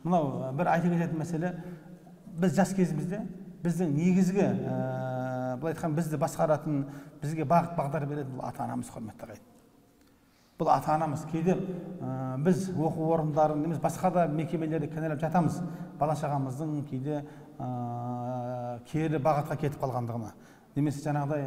Мынау бір айта кететін мәселе, біз жас кезімізде біздің негізгі былай айтқан бізді басқаратын, бізге бағыт бағдар беретін бұл ата анамыз, құрметті ағайын. Бұл ата анамыз. Кейде біз оқу орындарын немесе басқа да мекемелерді кінәлап жатамыз. Бала шағамыздың кейде кері бағытқа кетіп қалғандығына, немесе жаңағыдай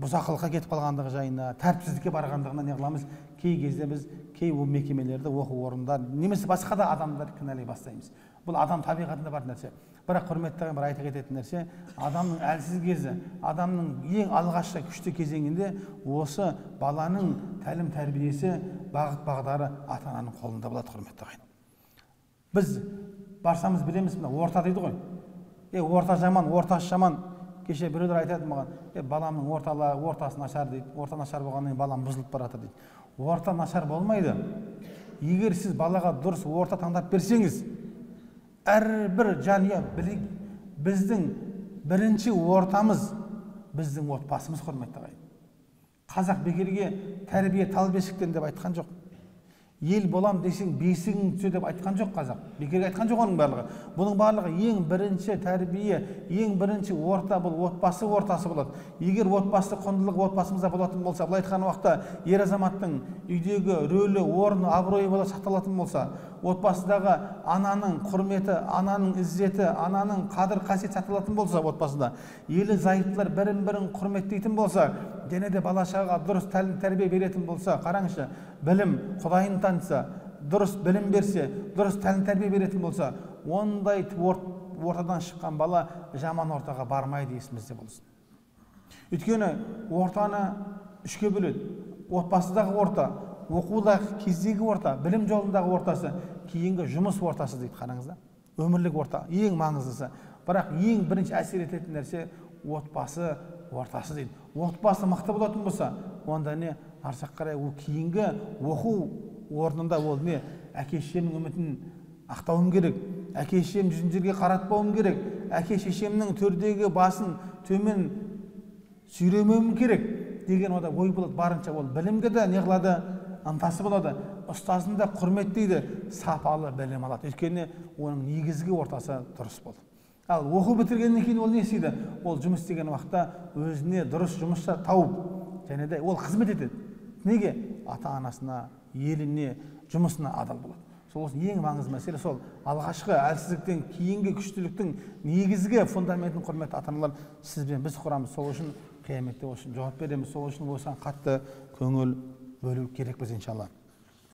бұзақылыққа кетіп қалғандығы жайына, тәртіпсіздікке барғандығына не қыламыз? Кей кезде біз кей мекемелерді, оқу орындар немесе басқа да адамдар кінәлай бастаймыз. Бұл адам табиғатында бар нәрсе. Бірақ құрметті ағайын, бір айта кететін нәрсе, адамның әлсіз кезі, адамның ең алғашқы күшті кезеңінде осы баланың тәлім тәрбиесі, бағыт бағдары ата-ананың қолында болады, құрметті ағайын. Біз барсамыз білеміз, орта дейді ғой. Орта жаман, ортасы жаман. Кеше біреулер айтады маған, баламның ортасы нашар дейді. Орта нашар болғаннан балам бұзылып барады дейді. Орта нашар болмайды. Егер сіз балаға дұрыс орта таңдап берсеңіз, әрбір жанұя білейік, біздің бірінші ортамыз біздің отбасымыз, құрметті ағайын. Қазақ бекерге тәрбие тал бесіктен деп айтқан жоқ. Ел болам десең бесігің түсе деп айтқан жоқ қазақ. Бекерге айтқан жоқ оның барлығы. Бұның барлығы ең бірінші тәрбие, ең бірінші орта бұл отбасы ортасы болады. Егер отбасы құндылық отбасымызда болатын болса, бұл айтқан уақытта ер азаматтың үйдегі рөлі, орны, абыройы бола сақталатын болса, отбасыдағы ананың құрметі, ананың іззеті, ананың қадір қасиет сақталатын болса, отбасында елі зайыптылар бірін-бірін құрметтейтін болса, және де бала шағаға дұрыс тәлім тәрбие беретін болса, қараңызшы, білім Құдайын таныса, дұрыс білім берсе, дұрыс тәлім тәрбие беретін болса, ондай ортадан шыққан бала жаман ортаға бармайды, есімізде болсын. Өйткені ортаны үшке бөледі. Отбасыдағы орта, оқудағы кездегі орта, білім жолындағы ортасы, кейінгі жұмыс ортасы дейді, қараңызда. Өмірлік орта, ең маңыздысы. Бірақ ең бірінші әсер ететін нәрсе отбасы ортасы дейді. Отбасы мықты болатын болса, онда не арсақ қарай ол кейінгі оқу орнында ол не әке-шешемнің үмітін ақтауым керек, әке-шешем жүзін жерге қаратпауым керек, әке-шешемнің төрдегі басын төмен сүйремеуім керек деген ода ой болады. Барынша ол білімге де не қылады, ынтасы болады, ұстазын да құрметтейді, сапалы білім алады. Өйткені оның негізгі ортасы дұрыс болды. Ал оқу бітіргеннен кейін ол не істейді? Ол жұмыс істеген уақытта өзіне дұрыс жұмысшы тауып, және де ол қызмет етеді. Неге? Ата-анасына, еліне, жұмысына адал болады. Сол ең маңызды мәселе сол. Алғашқы әлсіздіктен кейінгі күштіліктің негізгі фундаментін, құрметті ата-аналар, сізбен біз құрамыз. Сол үшін қияметте жауап береміз. Сол үшін осыған қатты көңіл бөлу керекпіз, иншалла.